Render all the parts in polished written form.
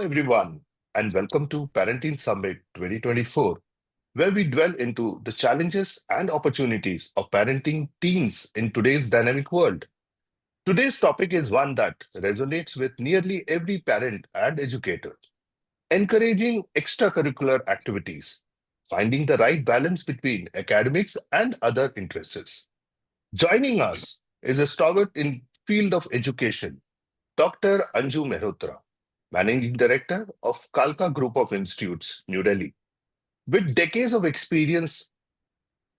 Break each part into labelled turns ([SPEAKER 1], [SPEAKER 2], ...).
[SPEAKER 1] everyone, and welcome to Parenting Summit 2024, where we dwell into the challenges and opportunities of parenting teens in today's dynamic world. Today's topic is one that resonates with nearly every parent and educator: encouraging extracurricular activities, finding the right balance between academics and other interests. Joining us is a stalwart in field of education, Dr. Anju Mehrotra, Managing Director of Kalka Group of Institutes, New Delhi. With decades of experience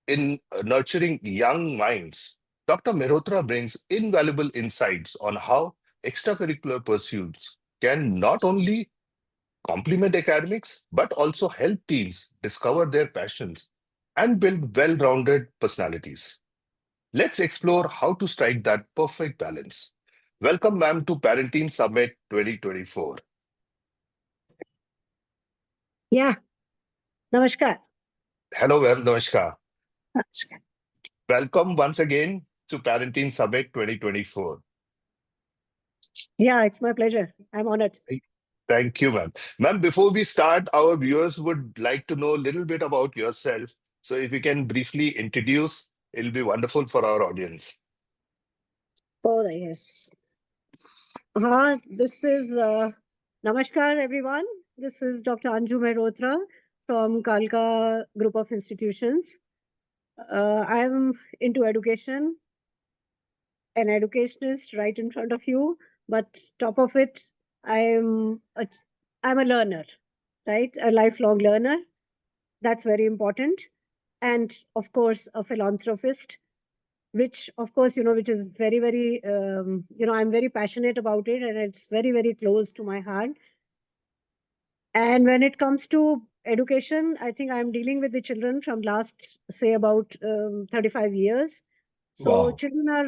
[SPEAKER 1] in nurturing young minds, Dr. Mehrotra brings invaluable insights on how extracurricular pursuits can not only complement academics but also help teens discover their passions and build well rounded personalities. Let's explore how to strike that perfect balance. Welcome, ma'am, to Parenting Summit 2024.
[SPEAKER 2] Yeah, Namaskar.
[SPEAKER 1] Hello, ma'am. Namaskar.
[SPEAKER 2] Namaskar.
[SPEAKER 1] Welcome once again to Parenting Summit 2024.
[SPEAKER 2] Yeah, it's my pleasure. I'm honored.
[SPEAKER 1] Thank you, ma'am. Ma'am, before we start, our viewers would like to know a little bit about yourself. So if you can briefly introduce, it'll be wonderful for our audience.
[SPEAKER 2] Oh, yes. This is Namaskar, everyone. This is Dr. Anju Mehrotra from Kalka Group of Institutions. I'm into education, an educationist right in front of you, but top of it, I'm a, I'm a learner, right? A lifelong learner. That's very important. And of course, a philanthropist, which of course, which is very, very, I'm very passionate about it, and it's very, very close to my heart. And when it comes to education, I think I'm dealing with the children from last, say, about 35 years. So
[SPEAKER 1] Wow.
[SPEAKER 2] children are,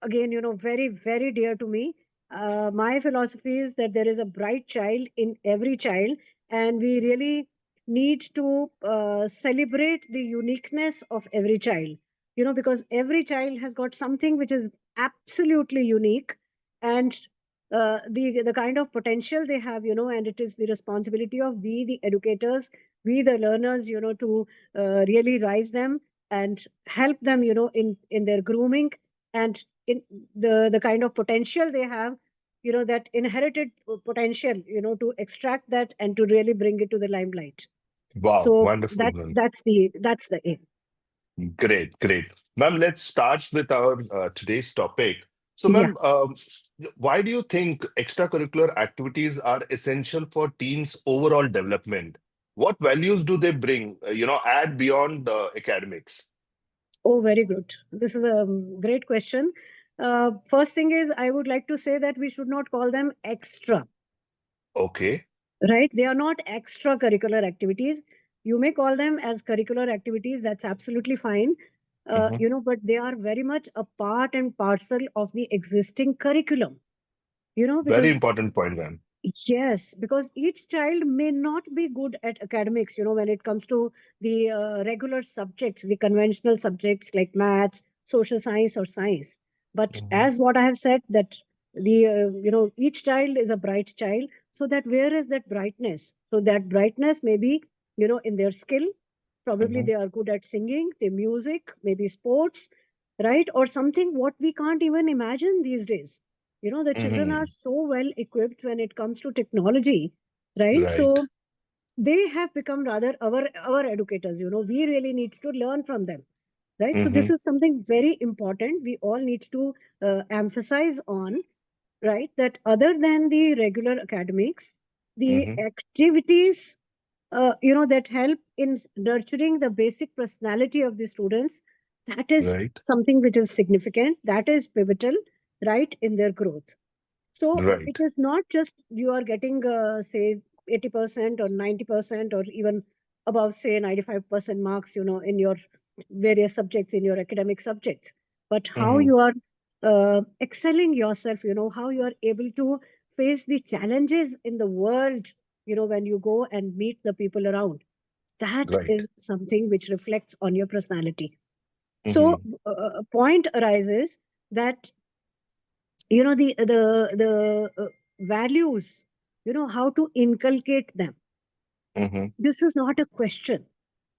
[SPEAKER 2] again, very, very dear to me. My philosophy is that there is a bright child in every child, and we really need to celebrate the uniqueness of every child. Because every child has got something which is absolutely unique, and the kind of potential they have, and it is the responsibility of we, the educators, we, the learners, to really rise them and help them, in their grooming and in the kind of potential they have, that inherited potential, to extract that and to really bring it to the limelight.
[SPEAKER 1] Wow.
[SPEAKER 2] So
[SPEAKER 1] Wonderful, ma'am.
[SPEAKER 2] that's the aim.
[SPEAKER 1] Great, great. Ma'am, let's start with our today's topic. So,
[SPEAKER 2] Yeah.
[SPEAKER 1] ma'am, why do you think extracurricular activities are essential for teens' overall development? What values do they bring, add beyond academics?
[SPEAKER 2] Oh, very good. This is a great question. First thing is, I would like to say that we should not call them extra,
[SPEAKER 1] Okay.
[SPEAKER 2] right? They are not extracurricular activities. You may call them as curricular activities. That's absolutely fine.
[SPEAKER 1] Mhm.
[SPEAKER 2] But they are very much a part and parcel of the existing curriculum.
[SPEAKER 1] Very
[SPEAKER 2] Because
[SPEAKER 1] important point, ma'am.
[SPEAKER 2] yes, because each child may not be good at academics, when it comes to the regular subjects, the conventional subjects like maths, social science, or science. But
[SPEAKER 1] Mhm.
[SPEAKER 2] as what I have said, that each child is a bright child. So that where is that brightness? So that brightness may be, in their skill. Probably
[SPEAKER 1] Mhm.
[SPEAKER 2] they are good at singing, the music, maybe sports, right? Or something what we can't even imagine these days. The children are
[SPEAKER 1] Mhm.
[SPEAKER 2] so well equipped when it comes to technology, right?
[SPEAKER 1] Right.
[SPEAKER 2] So they have become rather our educators. We really need to learn from them, right? So this
[SPEAKER 1] Mhm.
[SPEAKER 2] is something very important we all need to emphasize on, right? That other than the regular academics, the
[SPEAKER 1] Mhm.
[SPEAKER 2] activities that help in nurturing the basic personality of the students, that is
[SPEAKER 1] Right.
[SPEAKER 2] something which is significant, that is pivotal, right, in their growth. So it
[SPEAKER 1] Right.
[SPEAKER 2] is not just you are getting, say, 80% or 90% or even above, say, 95% marks, in your various subjects, in your academic subjects, but how
[SPEAKER 1] Mhm.
[SPEAKER 2] you are excelling yourself, how you are able to face the challenges in the world, when you go and meet the people around. That
[SPEAKER 1] Right.
[SPEAKER 2] is something which reflects on your personality. So,
[SPEAKER 1] Mhm.
[SPEAKER 2] a point arises that the values, how to inculcate them.
[SPEAKER 1] Mm-hmm.
[SPEAKER 2] This is not a question,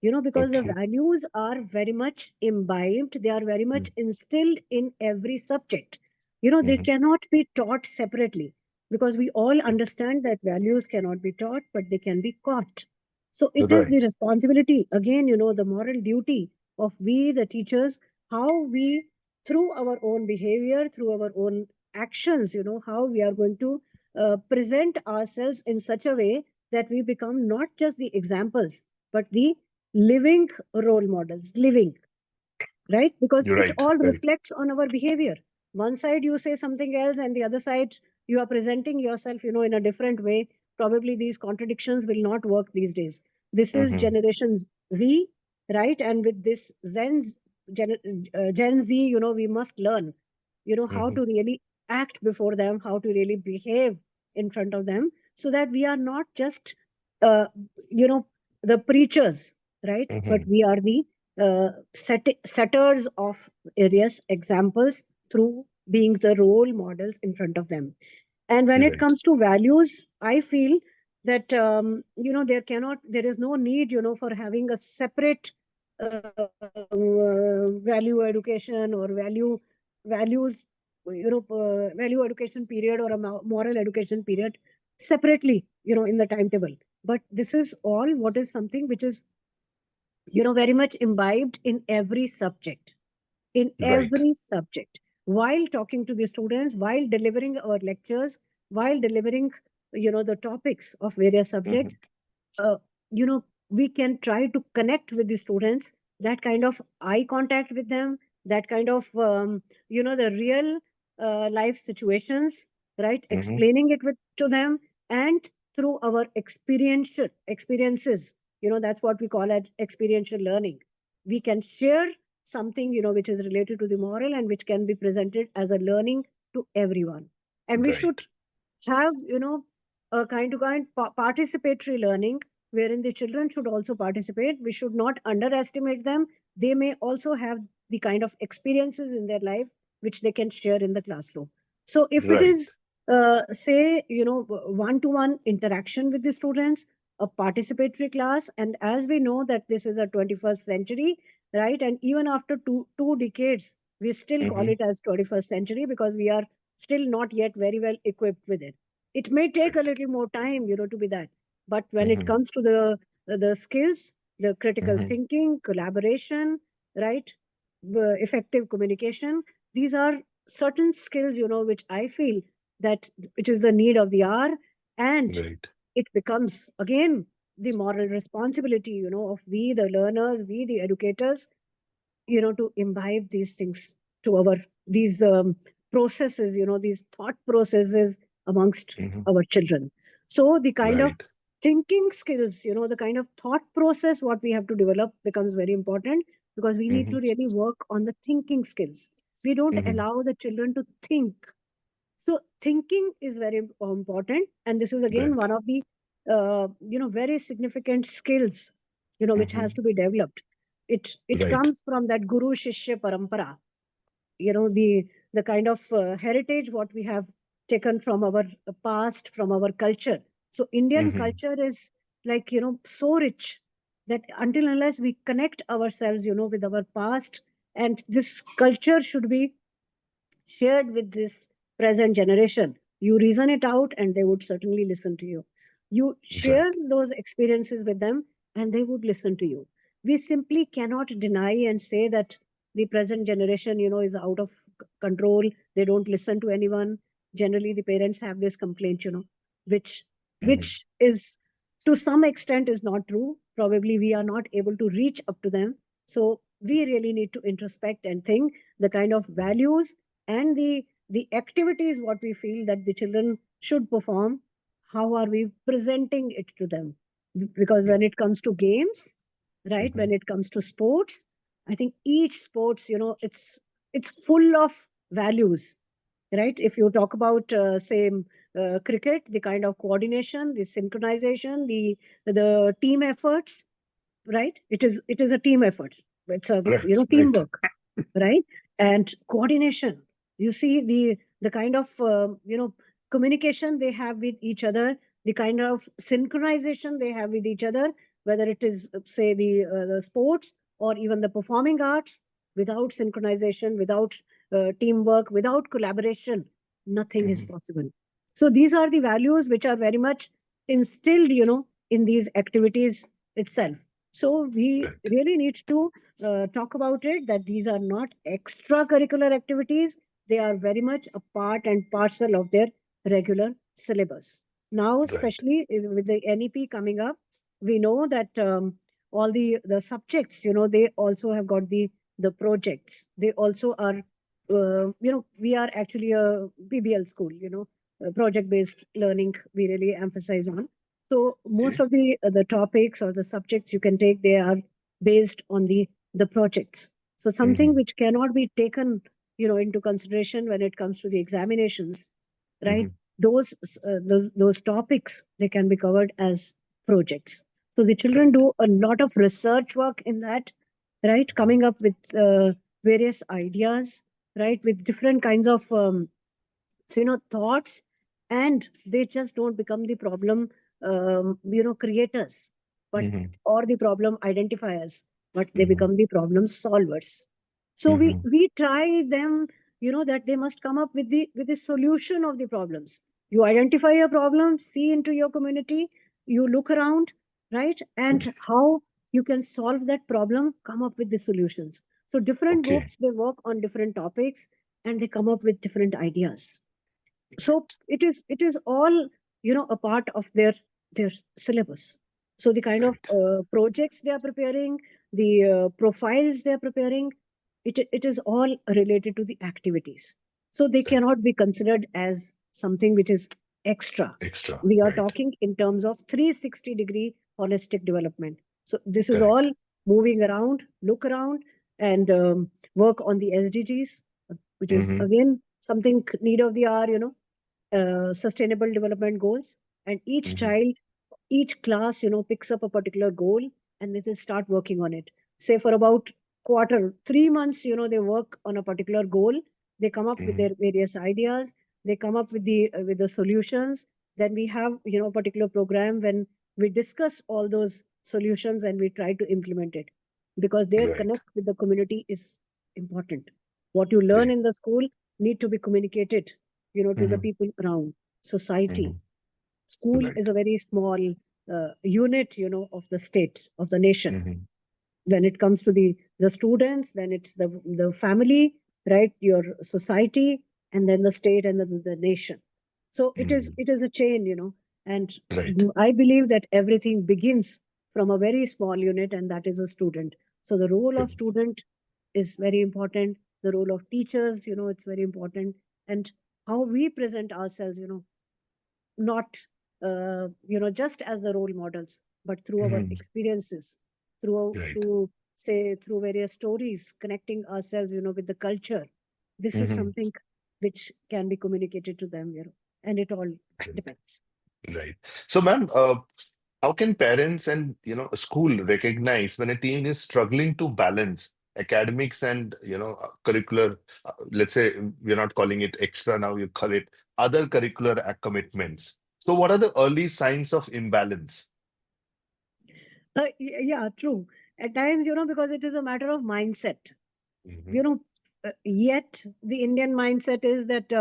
[SPEAKER 2] because the
[SPEAKER 1] Okay.
[SPEAKER 2] values are very much imbibed, they are very much instilled in every subject. They
[SPEAKER 1] Mm-hmm.
[SPEAKER 2] cannot be taught separately, because we all
[SPEAKER 1] Right.
[SPEAKER 2] understand that values cannot be taught, but they can be caught. So it is the
[SPEAKER 1] Right.
[SPEAKER 2] responsibility, again, the moral duty of we, the teachers, how we, through our own behavior, through our own actions, how we are going to present ourselves in such a way that we become not just the examples, but the living role models, living, right? Because
[SPEAKER 1] You're
[SPEAKER 2] it
[SPEAKER 1] right.
[SPEAKER 2] all
[SPEAKER 1] Right.
[SPEAKER 2] reflects on our behavior. One side you say something else, and the other side you are presenting yourself, in a different way. Probably these contradictions will not work these days. This is
[SPEAKER 1] Mm-hmm.
[SPEAKER 2] generation Z, right? And with this Gen Z, we must learn, how
[SPEAKER 1] Mm-hmm.
[SPEAKER 2] to really act before them, how to really behave in front of them, so that we are not just, uh, you know, the preachers, right? But
[SPEAKER 1] Mm-hmm.
[SPEAKER 2] we are the setters of various examples through being the role models in front of them. And when
[SPEAKER 1] You're
[SPEAKER 2] it
[SPEAKER 1] right.
[SPEAKER 2] comes to values, I feel that there is no need, for having a separate value education or values, value education period or a moral education period separately, in the timetable. But this is all what is something which is, very much imbibed in
[SPEAKER 1] Right.
[SPEAKER 2] every subject, while talking to the students, while delivering our lectures, while delivering, the topics of various
[SPEAKER 1] Mm-hmm.
[SPEAKER 2] subjects. uh, you know we can try to connect with the students, that kind of eye contact with them, that kind of, the real life situations, right,
[SPEAKER 1] Mm-hmm.
[SPEAKER 2] explaining it to them. And through our experiences, that's what we call it, experiential learning. We can share something, which is related to the moral, and which can be presented as a learning to everyone. And we should
[SPEAKER 1] Right.
[SPEAKER 2] have, a kind participatory learning, wherein the children should also participate. We should not underestimate them. They may also have the kind of experiences in their life which they can share in the classroom. So if it
[SPEAKER 1] Right.
[SPEAKER 2] is, say, one to one interaction with the students, a participatory class, and as we know that this is a 21st century, right, and even after two decades, we still call
[SPEAKER 1] Mm-hmm.
[SPEAKER 2] it as 21st century, because we are still not yet very well equipped with it. It may take a
[SPEAKER 1] Right.
[SPEAKER 2] little more time, to be that. But when it
[SPEAKER 1] Mm-hmm.
[SPEAKER 2] comes to the skills, the critical
[SPEAKER 1] Mm-hmm.
[SPEAKER 2] thinking, collaboration, right, effective communication, these are certain skills, which I feel that which is the need of the hour. And
[SPEAKER 1] Right.
[SPEAKER 2] it becomes again the moral responsibility, of we the learners, we the educators, to imbibe these things to our these processes, these thought processes amongst
[SPEAKER 1] Mm-hmm.
[SPEAKER 2] our children. So the kind of
[SPEAKER 1] Right.
[SPEAKER 2] thinking skills, the kind of thought process what we have to develop becomes very important, because we need
[SPEAKER 1] Mm-hmm.
[SPEAKER 2] to really work on the thinking skills. We don't
[SPEAKER 1] Mm-hmm.
[SPEAKER 2] allow the children to think. So thinking is very important, and this is again
[SPEAKER 1] Right.
[SPEAKER 2] one of the very significant skills, which has
[SPEAKER 1] Mm-hmm.
[SPEAKER 2] to be developed. It
[SPEAKER 1] Right.
[SPEAKER 2] comes from that guru shishya parampara, the kind of heritage what we have taken from our past, from our culture. So Indian
[SPEAKER 1] Mm-hmm.
[SPEAKER 2] culture is like, so rich that until unless we connect ourselves, with our past, and this culture should be shared with this present generation. You reason it out, and they would certainly listen to you. You share
[SPEAKER 1] Right.
[SPEAKER 2] those experiences with them, and they would listen to you. We simply cannot deny and say that the present generation, is out of control. They don't listen to anyone. Generally, the parents have this complaint, which
[SPEAKER 1] Mm-hmm.
[SPEAKER 2] which is to some extent is not true. Probably we are not able to reach up to them. So we really need to introspect and think the kind of values and the activities what we feel that the children should perform, how are we presenting it to them. Because when it comes to games, right,
[SPEAKER 1] Mm-hmm.
[SPEAKER 2] when it comes to sports, I think each sports, it's full of values, right? If you talk about, say, cricket, the kind of coordination, the synchronization, the team efforts, right, it is a team effort. It's a,
[SPEAKER 1] Right. Right.
[SPEAKER 2] teamwork, right? And coordination, you see the kind of, communication they have with each other. the kind of synchronization they have with each other, whether it is, say, the sports or even the performing arts. Without synchronization, without teamwork, without collaboration, nothing is
[SPEAKER 1] Hmm.
[SPEAKER 2] possible. So these are the values which are very much instilled, in these activities itself. So we
[SPEAKER 1] Right.
[SPEAKER 2] really need to talk about it, that these are not extracurricular activities. They are very much a part and parcel of their regular syllabus. Now,
[SPEAKER 1] Right.
[SPEAKER 2] especially with the NEP coming up, we know that all the subjects, they also have got the projects. They also are, we are actually a PBL school, project based learning. We really emphasize on. So most
[SPEAKER 1] Okay.
[SPEAKER 2] of the topics or the subjects you can take, they are based on the projects. So something
[SPEAKER 1] Hmm.
[SPEAKER 2] which cannot be taken, into consideration when it comes to the examinations, right?
[SPEAKER 1] Hmm.
[SPEAKER 2] Those topics, they can be covered as projects. So the children
[SPEAKER 1] Right.
[SPEAKER 2] do a lot of research work in that, right?
[SPEAKER 1] Hmm.
[SPEAKER 2] Coming up with various ideas, right? With different kinds of thoughts, and they just don't become the problem creators, but
[SPEAKER 1] Hmm.
[SPEAKER 2] or the problem identifiers, but they
[SPEAKER 1] Hmm.
[SPEAKER 2] become the problem solvers. So we
[SPEAKER 1] Hmm.
[SPEAKER 2] we try them, that they must come up with the solution of the problems. You identify a problem, see into your community, you look around, right, and how you can solve that problem, come up with the solutions. So different
[SPEAKER 1] Okay.
[SPEAKER 2] groups, they work on different topics, and they come up with different ideas. So it is all, a part of their syllabus. So the kind of
[SPEAKER 1] Right.
[SPEAKER 2] projects they are preparing, the profiles they are preparing, it is all related to the activities. So they
[SPEAKER 1] Right.
[SPEAKER 2] cannot be considered as something which is extra.
[SPEAKER 1] Extra.
[SPEAKER 2] We are
[SPEAKER 1] Right.
[SPEAKER 2] talking in terms of 360-degree holistic development. So this is all
[SPEAKER 1] Correct.
[SPEAKER 2] moving around, look around, and work on the SDGs, which is
[SPEAKER 1] Hmm.
[SPEAKER 2] again something need of the hour, sustainable development goals. And each
[SPEAKER 1] Hmm.
[SPEAKER 2] child, each class, picks up a particular goal, and they start working on it. Say for about quarter, 3 months, they work on a particular goal. They come up with
[SPEAKER 1] Hmm.
[SPEAKER 2] their various ideas. They come up with the solutions. Then we have, a particular program when we discuss all those solutions and we try to implement it, because their
[SPEAKER 1] Right.
[SPEAKER 2] connect with the community is important. What you learn
[SPEAKER 1] Great.
[SPEAKER 2] in the school need to be communicated, to the
[SPEAKER 1] Hmm.
[SPEAKER 2] people around society.
[SPEAKER 1] Hmm.
[SPEAKER 2] School is
[SPEAKER 1] Right.
[SPEAKER 2] a very small unit, of the state, of the nation.
[SPEAKER 1] Hmm.
[SPEAKER 2] When it comes to the students, then it's the family, right, your society, and then the state, and then the nation. So it is
[SPEAKER 1] Hmm.
[SPEAKER 2] it is a chain, and
[SPEAKER 1] Right.
[SPEAKER 2] I believe that everything begins from a very small unit, and that is a student. So the role of
[SPEAKER 1] Good.
[SPEAKER 2] student is very important. The role of teachers, it's very important. And how we present ourselves, not just as the role models, but through our
[SPEAKER 1] Hmm.
[SPEAKER 2] experiences, through
[SPEAKER 1] Right.
[SPEAKER 2] through say through various stories, connecting ourselves, with the culture. This is
[SPEAKER 1] Hmm.
[SPEAKER 2] something which can be communicated to them, and it all
[SPEAKER 1] Right.
[SPEAKER 2] depends.
[SPEAKER 1] Right. So, ma'am, how can parents and a school recognize when a teen is struggling to balance academics and curricular? Let's say we're not calling it extra now, you call it other curricular commitments. So, what are the early signs of imbalance?
[SPEAKER 2] Yeah, true. At times, because it is a matter of mindset.
[SPEAKER 1] Hmm.
[SPEAKER 2] you know Yet the Indian mindset is that,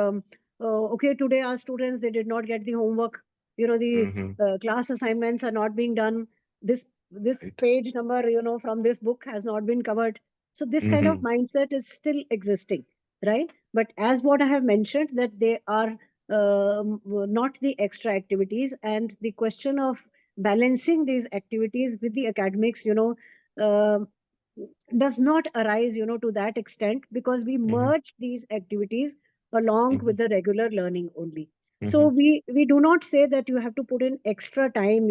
[SPEAKER 2] okay, today our students, they did not get the homework, the
[SPEAKER 1] Hmm.
[SPEAKER 2] class assignments are not being done, this
[SPEAKER 1] Right.
[SPEAKER 2] page number, from this book has not been covered. So this kind of
[SPEAKER 1] Hmm.
[SPEAKER 2] mindset is still existing, right? But as what I have mentioned, that they are not the extra activities, and the question of balancing these activities with the academics, uh, does not arise, to that extent, because we
[SPEAKER 1] Hmm.
[SPEAKER 2] merge these activities along
[SPEAKER 1] Hmm.
[SPEAKER 2] with the regular learning only. So
[SPEAKER 1] Hmm.
[SPEAKER 2] we do not say that you have to put in extra time,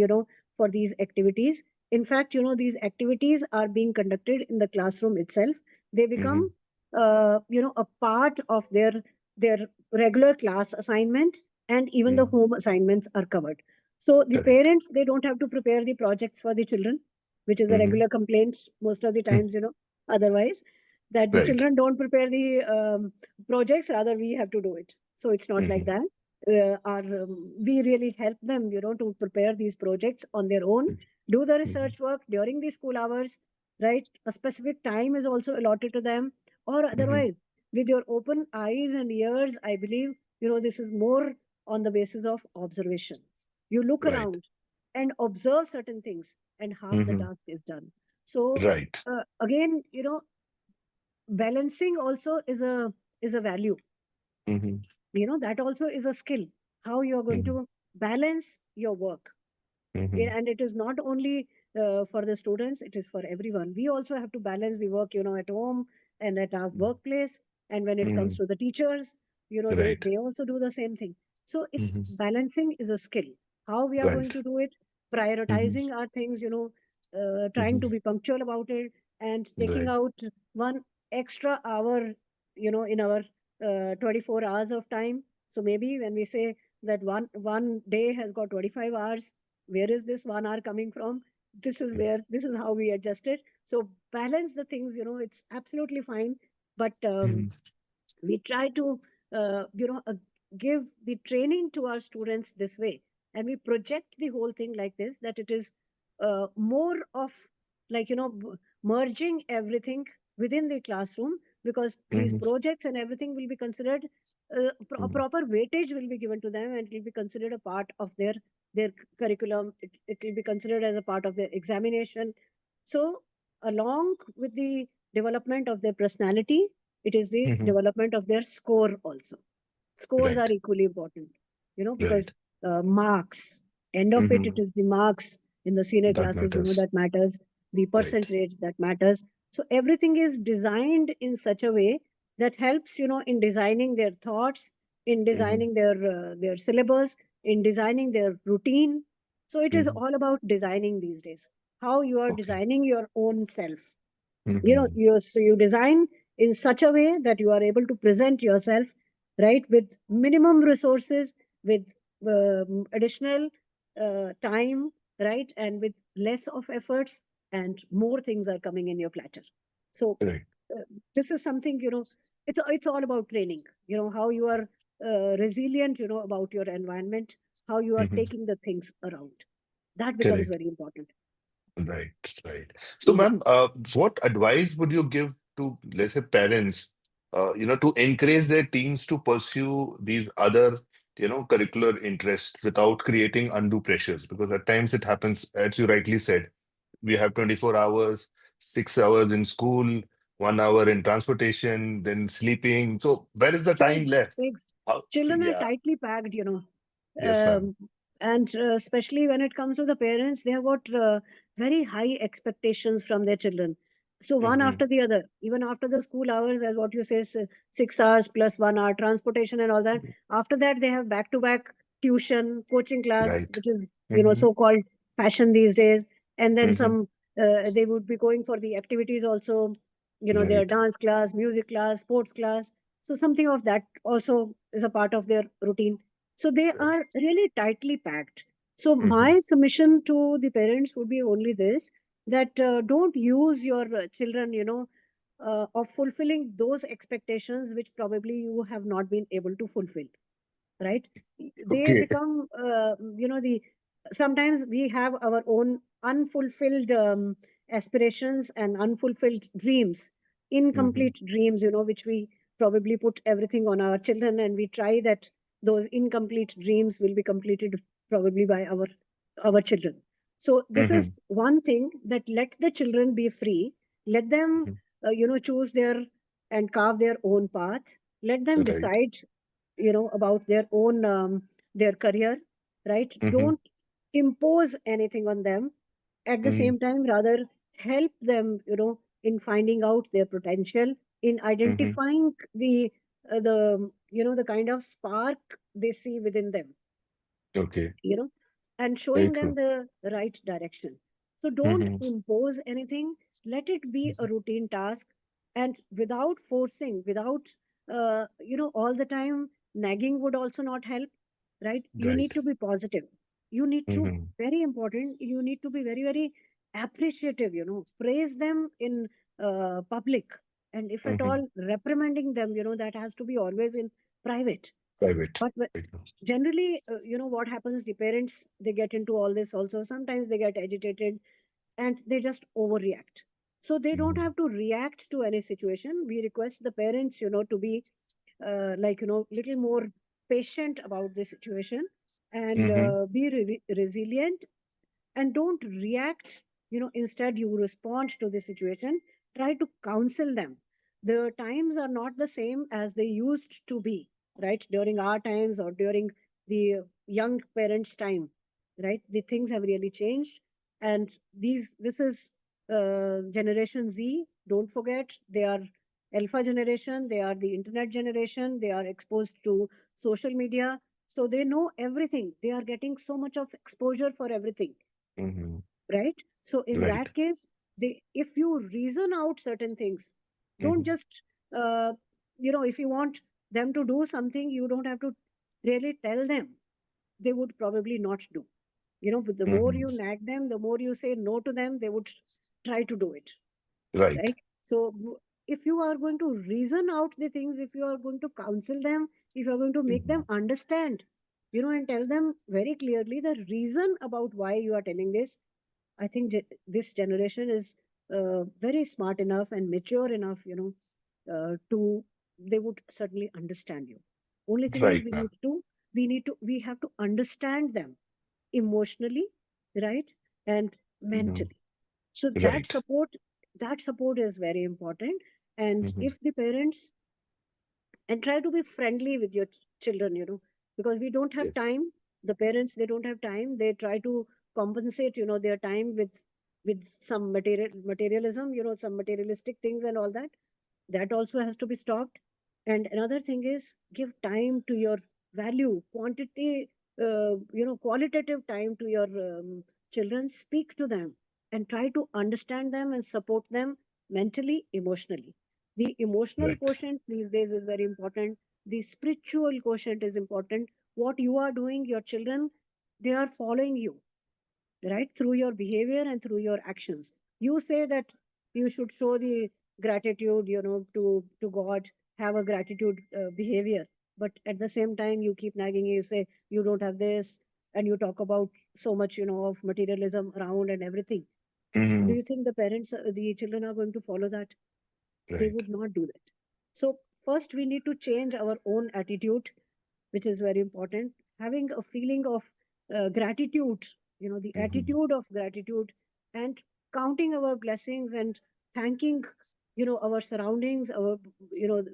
[SPEAKER 2] for these activities. In fact, these activities are being conducted in the classroom itself. They become,
[SPEAKER 1] Hmm.
[SPEAKER 2] a part of their regular class assignment, and even the
[SPEAKER 1] Hmm.
[SPEAKER 2] home assignments are covered. So the
[SPEAKER 1] Correct.
[SPEAKER 2] parents, they don't have to prepare the projects for the children, which is a
[SPEAKER 1] Hmm.
[SPEAKER 2] regular complaint most of the times, otherwise, that the
[SPEAKER 1] Right.
[SPEAKER 2] children don't prepare the projects, rather we have to do it. So it's not like
[SPEAKER 1] Hmm.
[SPEAKER 2] that. we really help them, to prepare these projects on their own, do the
[SPEAKER 1] Mhm.
[SPEAKER 2] research work during the school hours, right? A specific time is also allotted to them, or
[SPEAKER 1] Mhm.
[SPEAKER 2] otherwise, with your open eyes and ears, I believe, this is more on the basis of observation. You look
[SPEAKER 1] Right.
[SPEAKER 2] around and observe certain things, and half the
[SPEAKER 1] Mhm.
[SPEAKER 2] task is done. So,
[SPEAKER 1] Right.
[SPEAKER 2] again, balancing also is a value.
[SPEAKER 1] Mhm.
[SPEAKER 2] That also is a skill, how you're going
[SPEAKER 1] Mhm.
[SPEAKER 2] to balance your work.
[SPEAKER 1] Mhm.
[SPEAKER 2] And it is not only for the students, it is for everyone. We also have to balance the work, at home and at our workplace. And when it comes
[SPEAKER 1] Mhm.
[SPEAKER 2] to the teachers, they
[SPEAKER 1] Right.
[SPEAKER 2] they also do the same thing. So it's
[SPEAKER 1] Mhm.
[SPEAKER 2] balancing is a skill. How we are going
[SPEAKER 1] Right.
[SPEAKER 2] to do it,
[SPEAKER 1] Mhm.
[SPEAKER 2] prioritizing our things, trying
[SPEAKER 1] Mhm.
[SPEAKER 2] to be punctual about it, and taking
[SPEAKER 1] Right.
[SPEAKER 2] out one extra hour, in our 24 hours of time. So maybe when we say that one day has got 25 hours, where is this 1 hour coming from? This is how we adjust it. So balance the things, it's absolutely fine. But
[SPEAKER 1] Mhm.
[SPEAKER 2] we try to give the training to our students this way, and we project the whole thing like this, that it is more of, like, merging everything within the classroom, because these
[SPEAKER 1] Mhm.
[SPEAKER 2] projects and everything will be considered, a
[SPEAKER 1] Mhm.
[SPEAKER 2] proper weightage will be given to them, and it will be considered a part of their curriculum. It will be considered as a part of their examination. So along with the development of their personality, it is the
[SPEAKER 1] Mhm.
[SPEAKER 2] development of their score also. Scores are
[SPEAKER 1] Right.
[SPEAKER 2] equally important,
[SPEAKER 1] Right.
[SPEAKER 2] because marks, end of it, it
[SPEAKER 1] Mhm.
[SPEAKER 2] is the marks in the senior
[SPEAKER 1] That
[SPEAKER 2] classes,
[SPEAKER 1] matters.
[SPEAKER 2] that matters, the
[SPEAKER 1] Right.
[SPEAKER 2] percentage that matters. So everything is designed in such a way that helps, in designing their thoughts, in
[SPEAKER 1] Mhm.
[SPEAKER 2] designing their syllabus, in designing their routine. So it is
[SPEAKER 1] Mhm.
[SPEAKER 2] all about designing these days. How you are
[SPEAKER 1] Okay.
[SPEAKER 2] designing your own self.
[SPEAKER 1] Mhm.
[SPEAKER 2] You design in such a way that you are able to present yourself, right, with minimum resources, with additional time, right, and with less of efforts, and more things are coming in your platter. So
[SPEAKER 1] Right.
[SPEAKER 2] uh, this is something, it's all about training, how you are resilient, about your environment, how you are
[SPEAKER 1] Mhm.
[SPEAKER 2] taking the things around. That becomes
[SPEAKER 1] Correct.
[SPEAKER 2] very important.
[SPEAKER 1] Right, right. So,
[SPEAKER 2] Yeah.
[SPEAKER 1] ma'am, what advice would you give to, let's say, parents, to encourage their teens to pursue these other, curricular interests without creating undue pressures? Because at times it happens, as you rightly said, we have 24 hours, 6 hours in school, 1 hour in transportation, then sleeping. So, where is the time
[SPEAKER 2] Fixed,
[SPEAKER 1] left?
[SPEAKER 2] fixed.
[SPEAKER 1] How,
[SPEAKER 2] Children are
[SPEAKER 1] yeah,
[SPEAKER 2] tightly packed,
[SPEAKER 1] yes, ma'am.
[SPEAKER 2] um, and especially when it comes to the parents, they have got very high expectations from their children. So one
[SPEAKER 1] Hmm.
[SPEAKER 2] after the other, even after the school hours, as what you say, 6 hours plus 1 hour transportation and all that. After that, they have back-to-back tuition, coaching class,
[SPEAKER 1] Right.
[SPEAKER 2] which is,
[SPEAKER 1] Hmm.
[SPEAKER 2] so-called fashion these days, and then
[SPEAKER 1] Hmm.
[SPEAKER 2] some. They would be going for the activities also, their
[SPEAKER 1] Right.
[SPEAKER 2] dance class, music class, sports class. So something of that also is a part of their routine. So they
[SPEAKER 1] Right.
[SPEAKER 2] are really tightly packed. So
[SPEAKER 1] Hmm.
[SPEAKER 2] my submission to the parents would be only this, that don't use your children, of fulfilling those expectations which probably you have not been able to fulfill, right? They
[SPEAKER 1] Okay.
[SPEAKER 2] become, the sometimes we have our own unfulfilled aspirations and unfulfilled dreams,
[SPEAKER 1] Hmm.
[SPEAKER 2] incomplete dreams, which we probably put everything on our children, and we try that those incomplete dreams will be completed probably by our children. So this
[SPEAKER 1] Hmm.
[SPEAKER 2] is one thing, that let the children be free, let them choose their and carve their own path, let them
[SPEAKER 1] Right.
[SPEAKER 2] decide, about their own their career, right?
[SPEAKER 1] Hmm.
[SPEAKER 2] Don't impose anything on them. At the
[SPEAKER 1] Hmm.
[SPEAKER 2] same time, rather help them, in finding out their potential, in
[SPEAKER 1] Hmm.
[SPEAKER 2] identifying the kind of spark they see within them,
[SPEAKER 1] Okay.
[SPEAKER 2] you know, and showing
[SPEAKER 1] Very
[SPEAKER 2] them
[SPEAKER 1] true.
[SPEAKER 2] the right direction. So don't
[SPEAKER 1] Hmm.
[SPEAKER 2] impose anything. Let it be a routine task, and without forcing, without, all the time nagging would also not help, right? You
[SPEAKER 1] Right.
[SPEAKER 2] need to be positive. You need to,
[SPEAKER 1] Hmm.
[SPEAKER 2] very important, you need to be very, very appreciative, praise them in public. And if at
[SPEAKER 1] Hmm.
[SPEAKER 2] all reprimanding them, that has to be always in private.
[SPEAKER 1] Private.
[SPEAKER 2] But
[SPEAKER 1] Right.
[SPEAKER 2] generally, what happens, the parents, they get into all this also. Sometimes they get agitated and they just overreact. So they don't
[SPEAKER 1] Mhm.
[SPEAKER 2] have to react to any situation. We request the parents, to be little more patient about the situation, and
[SPEAKER 1] Mhm.
[SPEAKER 2] be resilient, and don't react. Instead you respond to the situation. Try to counsel them. The times are not the same as they used to be, right? During our times, or during the young parents time, right? The things have really changed. And this is generation Z. Don't forget, they are alpha generation, they are the internet generation, they are exposed to social media, so they know everything. They are getting so much of exposure for everything,
[SPEAKER 1] Mhm.
[SPEAKER 2] right? So in
[SPEAKER 1] Right.
[SPEAKER 2] that case, if you reason out certain things, don't
[SPEAKER 1] Mhm.
[SPEAKER 2] just uh, if you want them to do something, you don't have to really tell them. They would probably not do. But the more
[SPEAKER 1] Mhm.
[SPEAKER 2] you nag them, the more you say no to them, they would try to do it,
[SPEAKER 1] Right.
[SPEAKER 2] right? So if you are going to reason out the things, if you are going to counsel them, if you are going to make them
[SPEAKER 1] Mhm.
[SPEAKER 2] understand, and tell them very clearly the reason about why you are telling this, I think this generation is very smart enough and mature enough, to they would certainly understand you. Only thing is,
[SPEAKER 1] Right, ma'am.
[SPEAKER 2] we have to understand them emotionally, right, and
[SPEAKER 1] Mhm.
[SPEAKER 2] mentally. So
[SPEAKER 1] Right.
[SPEAKER 2] that support is very important. And
[SPEAKER 1] Mhm.
[SPEAKER 2] if the parents, and try to be friendly with your children, because we don't have
[SPEAKER 1] Yes.
[SPEAKER 2] time. The parents, they don't have time. They try to compensate, their time with some materialism, some materialistic things and all that. That also has to be stopped. And another thing is, give time to your value quantity, qualitative time to your children. Speak to them and try to understand them and support them mentally, emotionally. The emotional
[SPEAKER 1] Right.
[SPEAKER 2] quotient these days is very important. The spiritual quotient is important. What you are doing, your children, they are following you, right, through your behavior and through your actions. You say that you should show the gratitude, to God, have a gratitude behavior, but at the same time you keep nagging. You say you don't have this, and you talk about so much, of materialism around and everything. Do
[SPEAKER 1] Mhm.
[SPEAKER 2] you think the children are going to follow that? They
[SPEAKER 1] Right.
[SPEAKER 2] would not do that. So first we need to change our own attitude, which is very important. Having a feeling of gratitude, the
[SPEAKER 1] Mhm.
[SPEAKER 2] attitude of gratitude, and counting our blessings, and thanking, our surroundings, our,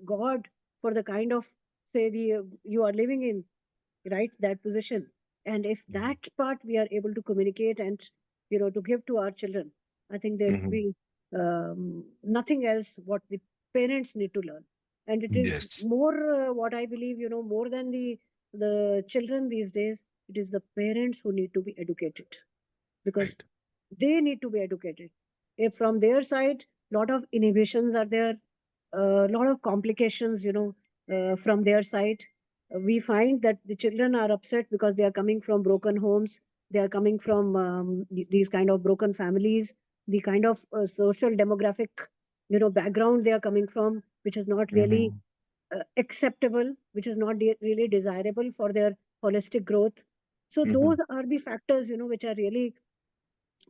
[SPEAKER 2] God, for the kind of, say, the you are living in, right, that position. And if
[SPEAKER 1] Mhm.
[SPEAKER 2] that part we are able to communicate and, to give to our children, I think there will
[SPEAKER 1] Mhm.
[SPEAKER 2] be nothing else what the parents need to learn. And it is
[SPEAKER 1] Yes.
[SPEAKER 2] more, what I believe, more than the children these days, it is the parents who need to be educated, because
[SPEAKER 1] Right.
[SPEAKER 2] they need to be educated. If from their side, lot of inhibitions are there, a lot of complications, from their side. We find that the children are upset because they are coming from broken homes. They are coming from these kind of broken families, the kind of social demographic, background they are coming from, which is not really
[SPEAKER 1] Mhm.
[SPEAKER 2] acceptable, which is not really desirable for their holistic growth. So those
[SPEAKER 1] Mhm.
[SPEAKER 2] are the factors, which are really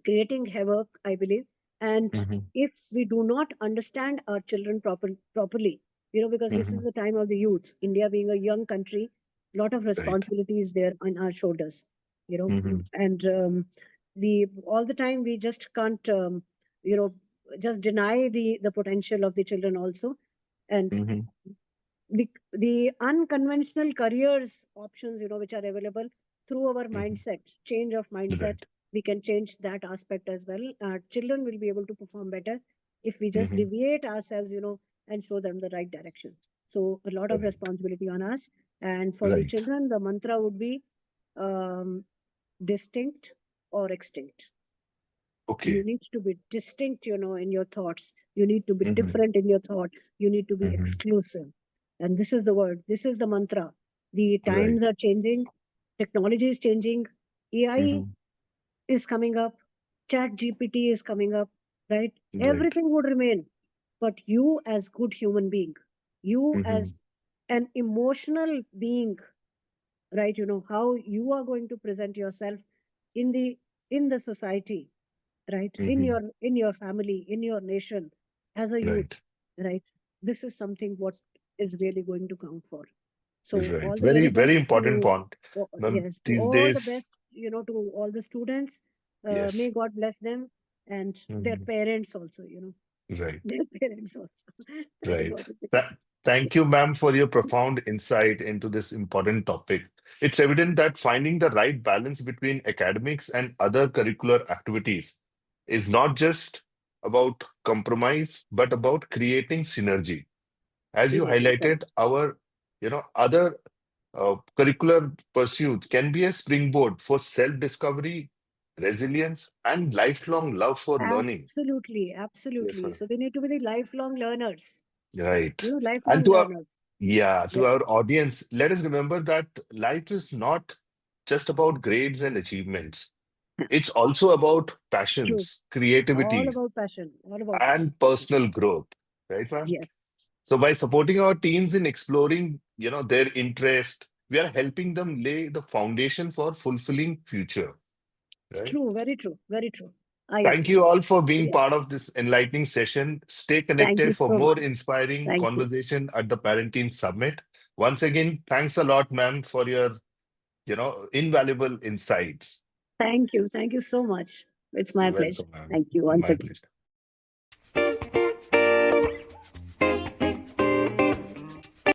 [SPEAKER 2] creating havoc, I believe. And
[SPEAKER 1] Mhm.
[SPEAKER 2] if we do not understand our children properly, because this is
[SPEAKER 1] Mhm.
[SPEAKER 2] the time of the youth, India being a young country, lot of
[SPEAKER 1] Right.
[SPEAKER 2] responsibilities there on our shoulders,
[SPEAKER 1] Mhm.
[SPEAKER 2] and the all the time we just can't, you know, just deny the potential of the children also. And
[SPEAKER 1] Mhm.
[SPEAKER 2] the unconventional careers options, which are available through our
[SPEAKER 1] Mhm.
[SPEAKER 2] mindset, change of mindset,
[SPEAKER 1] Right.
[SPEAKER 2] we can change that aspect as well. Our children will be able to perform better if we just
[SPEAKER 1] Mhm.
[SPEAKER 2] deviate ourselves, and show them the right direction. So a lot of
[SPEAKER 1] Correct.
[SPEAKER 2] responsibility on us. And for the
[SPEAKER 1] Right.
[SPEAKER 2] children, the mantra would be, um, distinct or extinct. You
[SPEAKER 1] Okay.
[SPEAKER 2] need to be distinct, in your thoughts. You need to be
[SPEAKER 1] Mhm.
[SPEAKER 2] different in your thought. You need to be
[SPEAKER 1] Mhm.
[SPEAKER 2] exclusive. And this is the word, this is the mantra. The times
[SPEAKER 1] Right.
[SPEAKER 2] are changing, technology is changing, AI
[SPEAKER 1] Mhm.
[SPEAKER 2] is coming up, chat GPT is coming up, right?
[SPEAKER 1] Right.
[SPEAKER 2] Everything would remain. But you as good human being, you
[SPEAKER 1] Mhm.
[SPEAKER 2] as an emotional being, right? How you are going to present yourself in the society, right? in
[SPEAKER 1] Hmm.
[SPEAKER 2] your in your family, in your nation, as a youth,
[SPEAKER 1] Right.
[SPEAKER 2] right? This is something what is really going to count for. So
[SPEAKER 1] Right.
[SPEAKER 2] all the
[SPEAKER 1] Very,
[SPEAKER 2] very
[SPEAKER 1] very
[SPEAKER 2] best
[SPEAKER 1] important
[SPEAKER 2] to,
[SPEAKER 1] point. Ma'am,
[SPEAKER 2] yes, to
[SPEAKER 1] these
[SPEAKER 2] all the
[SPEAKER 1] days,
[SPEAKER 2] best, to all the students. May
[SPEAKER 1] yes.
[SPEAKER 2] God bless them, and their
[SPEAKER 1] Mhm.
[SPEAKER 2] parents also,
[SPEAKER 1] Right.
[SPEAKER 2] their parents also. That is
[SPEAKER 1] Right.
[SPEAKER 2] what is it.
[SPEAKER 1] Thank you,
[SPEAKER 2] Yes.
[SPEAKER 1] ma'am, for your profound insight into this important topic. It's evident that finding the right balance between academics and other curricular activities is not just about compromise, but about creating synergy. As you
[SPEAKER 2] Synergy,
[SPEAKER 1] highlighted,
[SPEAKER 2] correct.
[SPEAKER 1] our other curricular pursuits can be a springboard for self-discovery, resilience, and lifelong love for learning.
[SPEAKER 2] Absolutely,
[SPEAKER 1] Yes,
[SPEAKER 2] absolutely.
[SPEAKER 1] ma'am.
[SPEAKER 2] So they need to be the lifelong learners,
[SPEAKER 1] Right. And
[SPEAKER 2] lifelong
[SPEAKER 1] to our
[SPEAKER 2] learners.
[SPEAKER 1] yeah, to our
[SPEAKER 2] Yes.
[SPEAKER 1] audience, let us remember that life is not just about grades and achievements. It's also about
[SPEAKER 2] True.
[SPEAKER 1] passions,
[SPEAKER 2] All
[SPEAKER 1] creativity,
[SPEAKER 2] about passion. All about passion.
[SPEAKER 1] and personal growth. Right, ma'am?
[SPEAKER 2] Yes.
[SPEAKER 1] So by supporting our teens in exploring, their interest, we are helping them lay the foundation for fulfilling future. Right.
[SPEAKER 2] True. Very true. Very true. I
[SPEAKER 1] Thank
[SPEAKER 2] agree.
[SPEAKER 1] you all for being part
[SPEAKER 2] Yes.
[SPEAKER 1] of this enlightening session. Stay
[SPEAKER 2] Thank you
[SPEAKER 1] connected for
[SPEAKER 2] so
[SPEAKER 1] more
[SPEAKER 2] much.
[SPEAKER 1] inspiring
[SPEAKER 2] Thank you.
[SPEAKER 1] conversation at the Parenting Summit. Once again, thanks a lot, ma'am, for your, invaluable insights.
[SPEAKER 2] Thank you. Thank you so much. It's my
[SPEAKER 1] You're
[SPEAKER 2] pleasure.
[SPEAKER 1] welcome, ma'am.
[SPEAKER 2] Thank you once
[SPEAKER 1] My
[SPEAKER 2] again.
[SPEAKER 1] pleasure.